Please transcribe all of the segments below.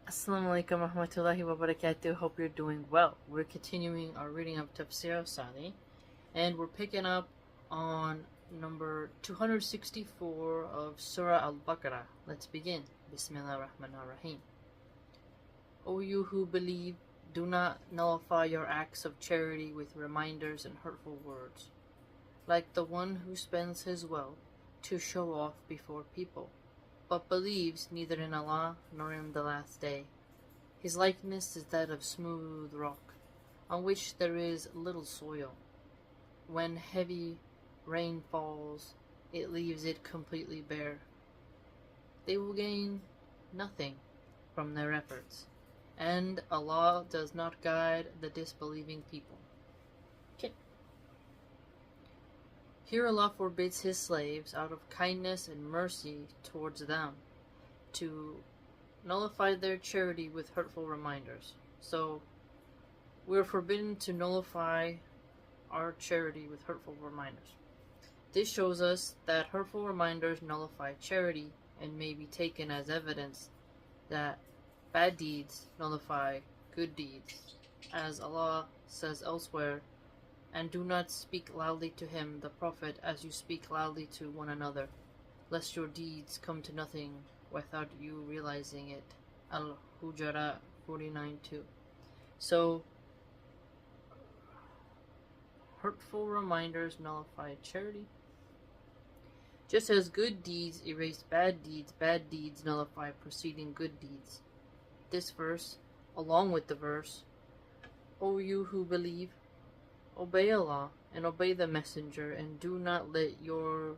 Assalamu alaikum warahmatullahi wabarakatuh. Hope you're doing well. We're continuing our reading of Tafsir Sani, and we're picking up on number 264 of Surah Al-Baqarah. Let's begin. Bismillah ar-Rahman ar-Rahim. O you who believe, do not nullify your acts of charity with reminders and hurtful words, like the one who spends his wealth to show off before people, but believes neither in Allah nor in the last day. His likeness is that of smooth rock, on which there is little soil. When heavy rain falls, it leaves it completely bare. They will gain nothing from their efforts, and Allah does not guide the disbelieving people. Okay. Here Allah forbids His slaves, out of kindness and mercy towards them, to nullify their charity with hurtful reminders. So, we're forbidden to nullify our charity with hurtful reminders. This shows us that hurtful reminders nullify charity and may be taken as evidence that bad deeds nullify good deeds, as Allah says elsewhere, and do not speak loudly to him, the Prophet, as you speak loudly to one another, lest your deeds come to nothing without you realizing it. Al-Hujurat 49:2. So, hurtful reminders nullify charity. Just as good deeds erase bad deeds nullify preceding good deeds. This verse, along with the verse, O you who believe, obey Allah and obey the Messenger, and do not let your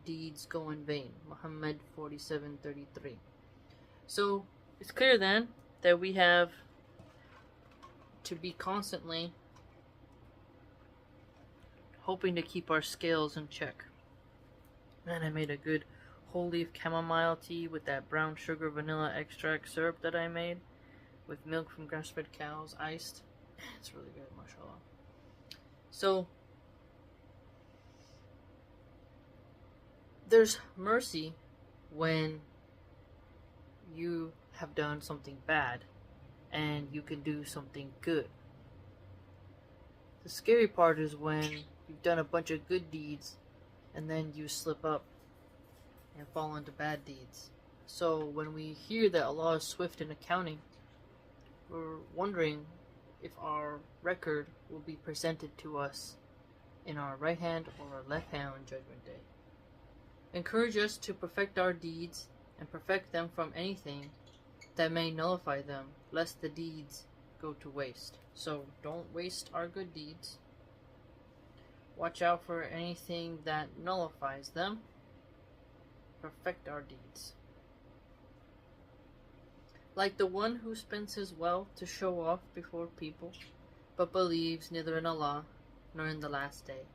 deeds go in vain. Muhammad 47:33. So, it's clear then that we have to be constantly hoping to keep our scales in check. Man, I made a good whole leaf chamomile tea with that brown sugar vanilla extract syrup that I made with milk from grass-fed cows, iced. It's really good, mashallah. So, there's mercy when you have done something bad and you can do something good. The scary part is when you've done a bunch of good deeds and then you slip up and fall into bad deeds. So when we hear that Allah is swift in accounting, we're wondering if our record will be presented to us in our right hand or our left hand on Judgment Day. Encourage us to perfect our deeds and perfect them from anything that may nullify them, lest the deeds go to waste. So don't waste our good deeds. Watch out for anything that nullifies them. Perfect our deeds. Like the one who spends his wealth to show off before people, but believes neither in Allah nor in the last day.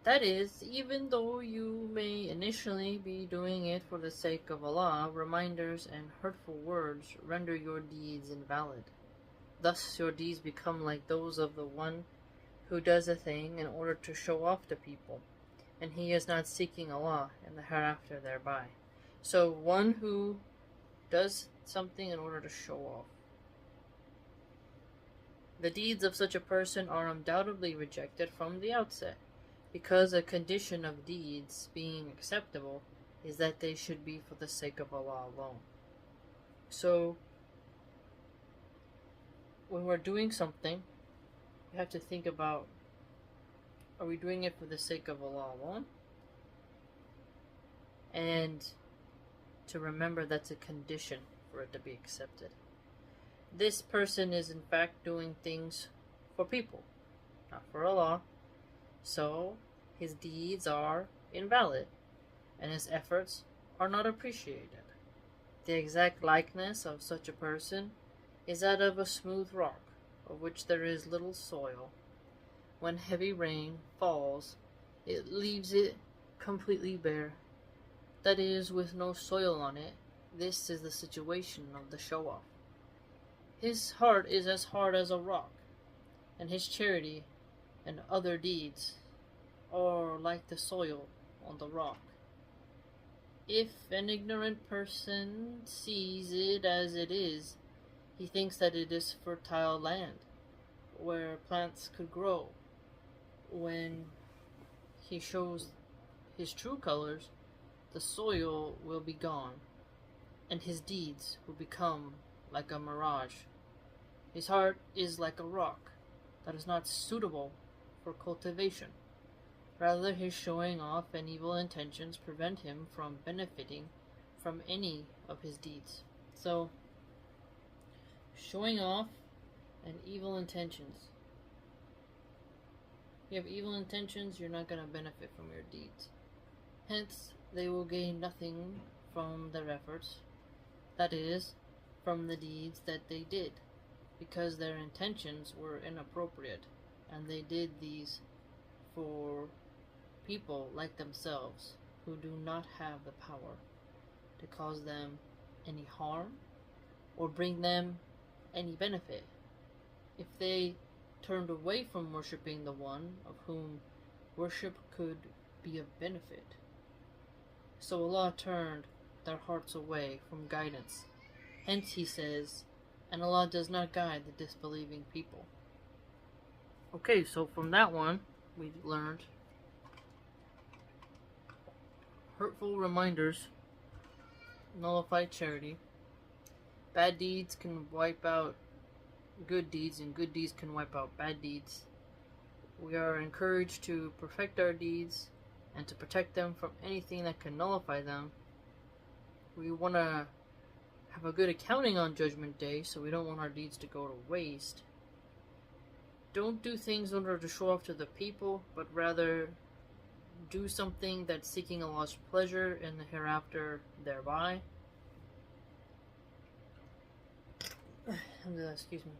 That is, even though you may initially be doing it for the sake of Allah, reminders and hurtful words render your deeds invalid. Thus your deeds become like those of the one who does a thing in order to show off to people, and he is not seeking Allah and the hereafter thereby. So one who does something in order to show off. The deeds of such a person are undoubtedly rejected from the outset, because a condition of deeds being acceptable is that they should be for the sake of Allah alone. So, when we're doing something, we have to think about, are we doing it for the sake of Allah alone? And to remember that's a condition for it to be accepted. This person is in fact doing things for people, not for Allah. So, his deeds are invalid, and his efforts are not appreciated. The exact likeness of such a person is that of a smooth rock, of which there is little soil. When heavy rain falls, it leaves it completely bare. That is, with no soil on it. This is the situation of the show-off. His heart is as hard as a rock, and his charity and other deeds are like the soil on the rock. If an ignorant person sees it as it is, he thinks that it is fertile land where plants could grow. When he shows his true colors, the soil will be gone, and his deeds will become like a mirage. His heart is like a rock that is not suitable for cultivation. Rather, his showing off and evil intentions prevent him from benefiting from any of his deeds. So, showing off and evil intentions. If you have evil intentions, you're not going to benefit from your deeds. Hence, they will gain nothing from their efforts, that is, from the deeds that they did, because their intentions were inappropriate, and they did these for people like themselves who do not have the power to cause them any harm or bring them any benefit. If they turned away from worshiping the one of whom worship could be of benefit. So Allah turned their hearts away from guidance. Hence he says, and Allah does not guide the disbelieving people. Okay, so from that one, we learned hurtful reminders nullify charity. Bad deeds can wipe out good deeds, and good deeds can wipe out bad deeds. We are encouraged to perfect our deeds and to protect them from anything that can nullify them. We want to have a good accounting on Judgment Day, so we don't want our deeds to go to waste. Don't do things in order to show off to the people, but rather do something that's seeking Allah's pleasure in the hereafter thereby. Excuse me.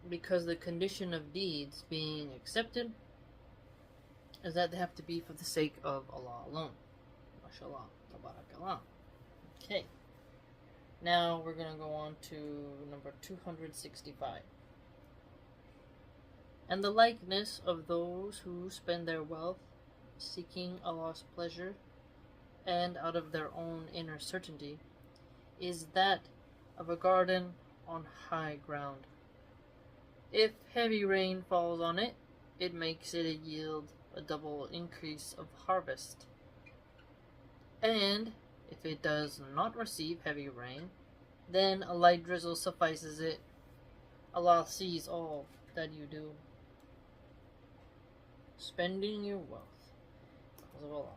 Because the condition of deeds being accepted is that they have to be for the sake of Allah alone. MashaAllah. Tabarakallah. Okay. Now we're going to go on to number 265. And the likeness of those who spend their wealth seeking Allah's pleasure and out of their own inner certainty is that of a garden on high ground. If heavy rain falls on it, it makes it yield a double increase of harvest. And if it does not receive heavy rain, then a light drizzle suffices it. Allah sees all that you do. Spending your wealth. Because of Allah.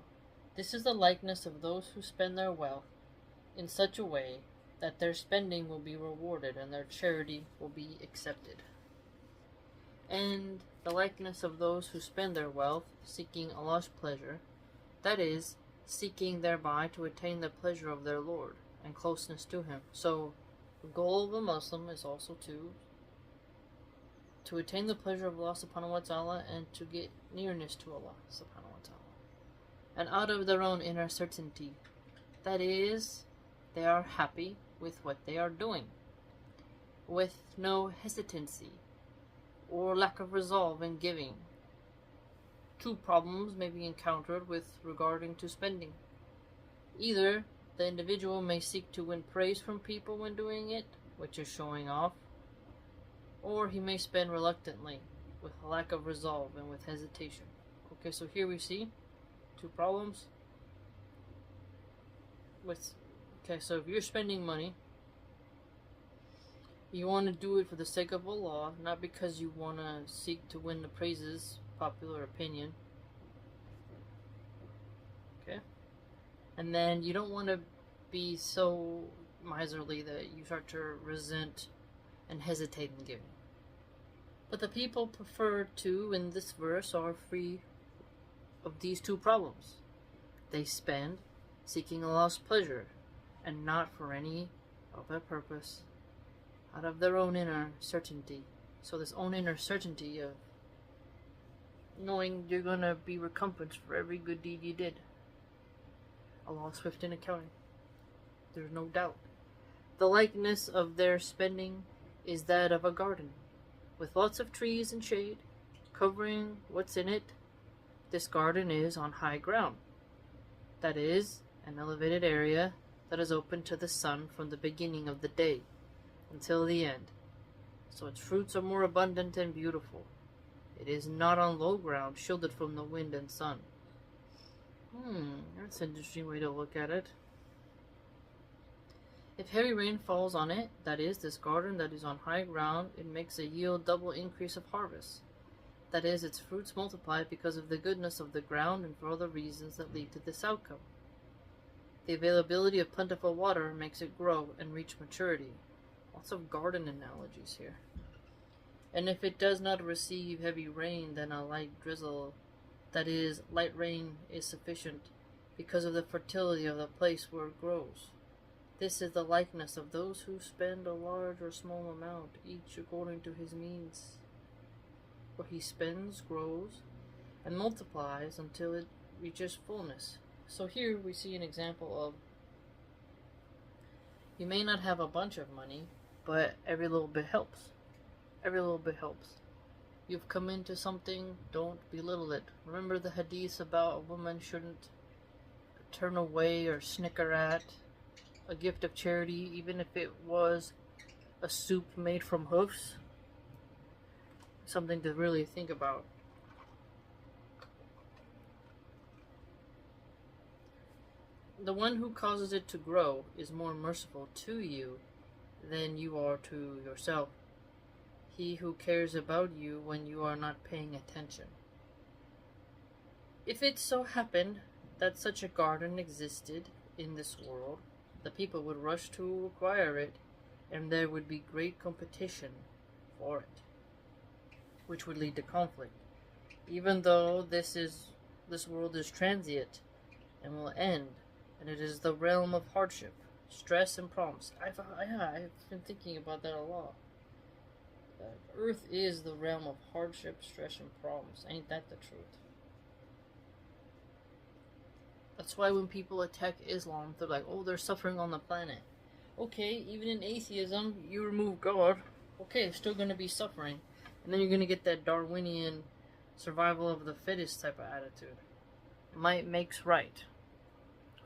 This is the likeness of those who spend their wealth in such a way that their spending will be rewarded and their charity will be accepted. And the likeness of those who spend their wealth seeking Allah's pleasure, that is, seeking thereby to attain the pleasure of their Lord and closeness to Him. So, the goal of a Muslim is also to attain the pleasure of Allah subhanahu wa ta'ala and to get nearness to Allah subhanahu wa ta'ala. And out of their own inner certainty, that is, they are happy with what they are doing, with no hesitancy or lack of resolve in giving. Two problems may be encountered with regarding to spending. Either the individual may seek to win praise from people when doing it, which is showing off, or he may spend reluctantly, with a lack of resolve and with hesitation. Okay, so here we see two problems. Okay, so if you're spending money, you want to do it for the sake of Allah, not because you want to seek to win the praises, popular opinion. Okay? And then you don't want to be so miserly that you start to resent and hesitate in giving. But the people preferred to, in this verse, are free of these two problems. They spend seeking Allah's pleasure and not for any other purpose, out of their own inner certainty. So this own inner certainty of knowing you're going to be recompensed for every good deed you did. Allah is swift in accounting. There's no doubt. The likeness of their spending is that of a garden, with lots of trees and shade, covering what's in it. This garden is on high ground. That is, an elevated area that is open to the sun from the beginning of the day until the end, so its fruits are more abundant and beautiful. It is not on low ground, shielded from the wind and sun. That's an interesting way to look at it. If heavy rain falls on it, that is, this garden that is on high ground, it makes a yield double increase of harvest. That is, its fruits multiply because of the goodness of the ground and for other reasons that lead to this outcome. The availability of plentiful water makes it grow and reach maturity. Lots of garden analogies here. And if it does not receive heavy rain, then a light drizzle, that is, light rain, is sufficient because of the fertility of the place where it grows. This is the likeness of those who spend a large or small amount, each according to his means. What he spends grows and multiplies until it reaches fullness. So here we see an example of, you may not have a bunch of money, but every little bit helps. Every little bit helps. You've come into something, don't belittle it. Remember the hadith about a woman shouldn't turn away or snicker at a gift of charity, even if it was a soup made from hoofs? Something to really think about. The one who causes it to grow is more merciful to you than you are to yourself. He who cares about you when you are not paying attention. If it so happened that such a garden existed in this world, the people would rush to acquire it, and there would be great competition for it, which would lead to conflict. Even though this world is transient and will end, and it is the realm of hardship, stress, and problems. I've been thinking about that a lot. Earth is the realm of hardship, stress, and problems. Ain't that the truth? That's why when people attack Islam, they're like, oh, they're suffering on the planet. Okay, even in atheism, you remove God, okay, there's still going to be suffering. And then you're going to get that Darwinian survival of the fittest type of attitude. Might makes right.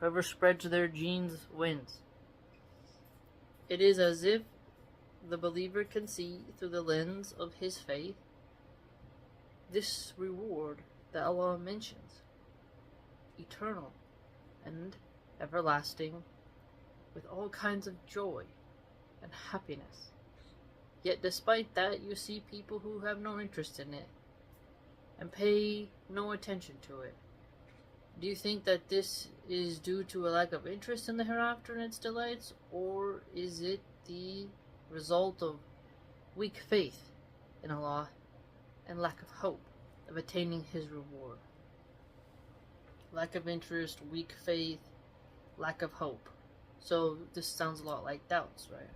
Whoever spreads their genes wins. It is as if the believer can see through the lens of his faith this reward that Allah mentions, eternal and everlasting, with all kinds of joy and happiness. Yet despite that, you see people who have no interest in it and pay no attention to it. Do you think that this is due to a lack of interest in the hereafter and its delights, or is it the result of weak faith in Allah and lack of hope of attaining His reward? Lack of interest, weak faith, lack of hope. So this sounds a lot like doubts, right?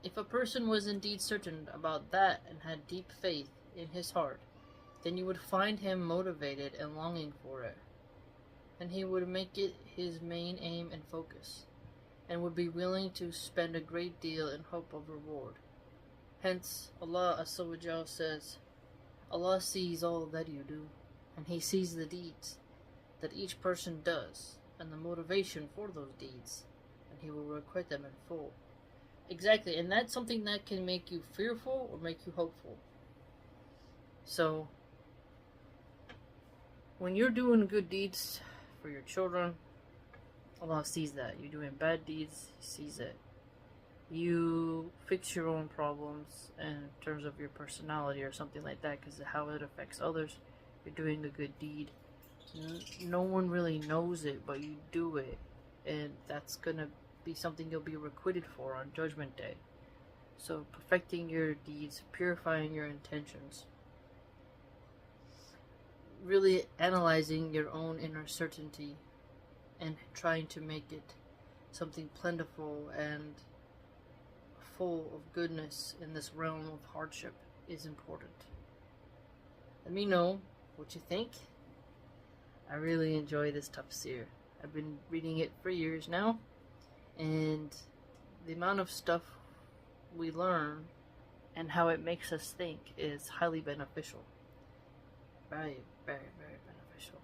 If a person was indeed certain about that and had deep faith in his heart, then you would find him motivated and longing for it, and he would make it his main aim and focus, and would be willing to spend a great deal in hope of reward. Hence, Allah Azza wa Jal says, Allah sees all that you do, and He sees the deeds that each person does, and the motivation for those deeds, and He will requite them in full. Exactly, and that's something that can make you fearful or make you hopeful. So, when you're doing good deeds for your children, Allah sees that. You're doing bad deeds, He sees it. You fix your own problems in terms of your personality or something like that because of how it affects others. You're doing a good deed. No one really knows it, but you do it. And that's going to be something you'll be requited for on Judgment Day. So perfecting your deeds, purifying your intentions, really analyzing your own inner certainty and trying to make it something plentiful and full of goodness in this realm of hardship is important. Let me know what you think. I really enjoy this tafsir. I've been reading it for years now, and the amount of stuff we learn and how it makes us think is highly beneficial. Very, very, very beneficial.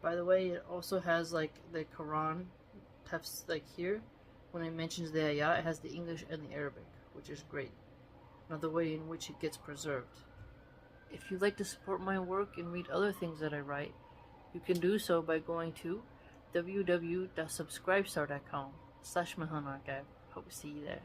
By the way, it also has like the Quran text like here. When it mentions the ayat, it has the English and the Arabic, which is great. Another way in which it gets preserved. If you'd like to support my work and read other things that I write, you can do so by going to www.subscribestar.com/MilhanArchive. Hope to see you there.